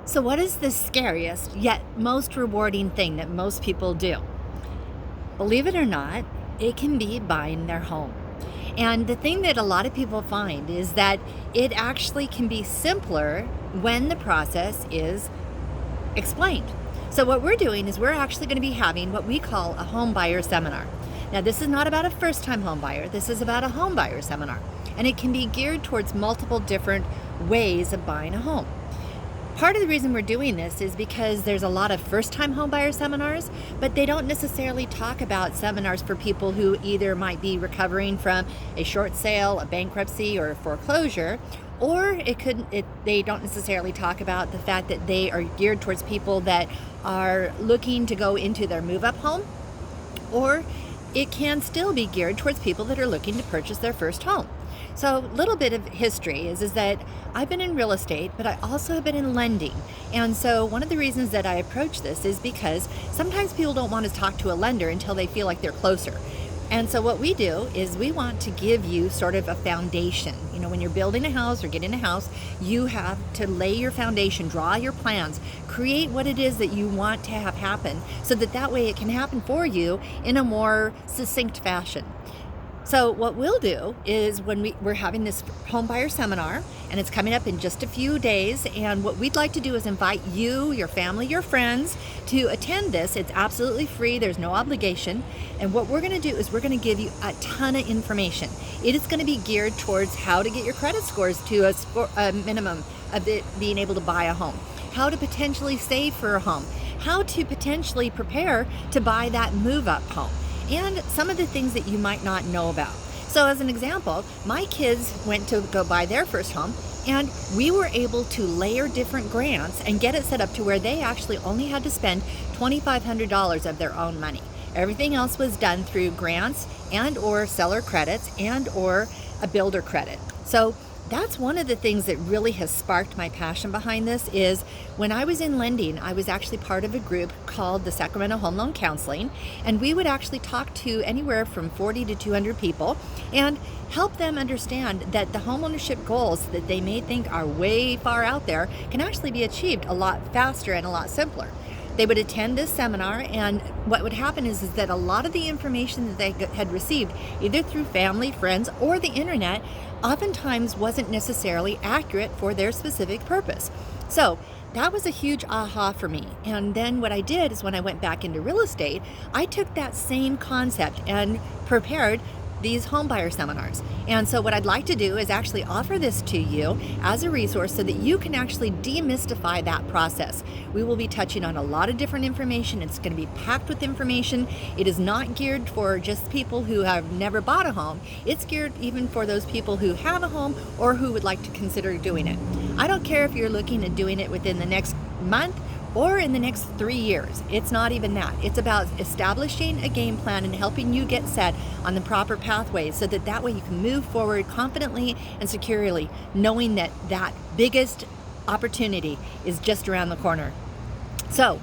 So, what is the scariest yet most rewarding thing that most people do? Believe it or not, it can be buying their home. And the thing that a lot of people find is that it actually can be simpler when the process is explained. So, what we're doing is we're actually going to be having what we call a home buyer seminar. Now, this is not about a first time home buyer, this is about a home buyer seminar. And it can be geared towards multiple different ways of buying a home. Part of the reason we're doing this is because there's a lot of first-time homebuyer seminars, but they don't necessarily talk about seminars for people who either might be recovering from a short sale, a bankruptcy, or a foreclosure, or they don't necessarily talk about the fact that they are geared towards people that are looking to go into their move-up home, or it can still be geared towards people that are looking to purchase their first home. So a little bit of history is that I've been in real estate, but I also have been in lending. And so one of the reasons that I approach this is because sometimes people don't want to talk to a lender until they feel like they're closer. And so what we do is we want to give you sort of a foundation. You know, when you're building a house or getting a house, you have to lay your foundation, draw your plans, create what it is that you want to have happen so that way it can happen for you in a more succinct fashion. So what we'll do is when we're having this home buyer seminar, and it's coming up in just a few days, and what we'd like to do is invite you, your family, your friends to attend this. It's absolutely free. There's no obligation. And what we're going to do is we're going to give you a ton of information. It is going to be geared towards how to get your credit scores to a minimum of it being able to buy a home, how to potentially save for a home, how to potentially prepare to buy that move-up home, and some of the things that you might not know about. So as an example, my kids went to go buy their first home, and we were able to layer different grants and get it set up to where they actually only had to spend $2,500 of their own money. Everything else was done through grants and or seller credits and or a builder credit. So that's one of the things that really has sparked my passion behind this. Is when I was in lending, I was actually part of a group called the Sacramento Home Loan Counseling, and we would actually talk to anywhere from 40 to 200 people and help them understand that the homeownership goals that they may think are way far out there can actually be achieved a lot faster and a lot simpler. They would attend this seminar, and what would happen is that a lot of the information that they had received, either through family, friends, or the internet, oftentimes wasn't necessarily accurate for their specific purpose. So that was a huge aha for me. And then what I did is when I went back into real estate, I took that same concept and prepared these homebuyer seminars. And so what I'd like to do is actually offer this to you as a resource so that you can actually demystify that process. We will be touching on a lot of different information. It's going to be packed with information. It is not geared for just people who have never bought a home. It's geared even for those people who have a home or who would like to consider doing it. I don't care if you're looking at doing it within the next month or in the next 3 years. It's not even that. It's about establishing a game plan and helping you get set on the proper pathways so that way you can move forward confidently and securely, knowing that that biggest opportunity is just around the corner. So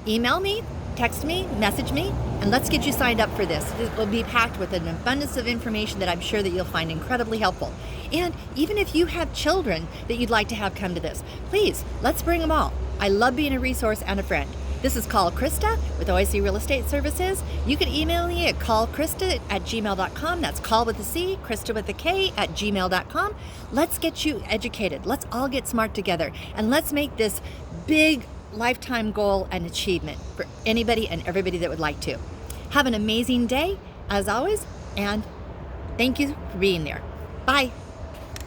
email me, text me, message me, and let's get you signed up for this. It will be packed with an abundance of information that I'm sure that you'll find incredibly helpful. And even if you have children that you'd like to have come to this, please, let's bring them all. I love being a resource and a friend. This is Call Krista with OIC Real Estate Services. You can email me at callkrista@gmail.com. That's call with a C, Krista with a K @gmail.com. Let's get you educated. Let's all get smart together. And let's make this big lifetime goal and achievement for anybody and everybody that would like to. Have an amazing day, as always, and thank you for being there. Bye.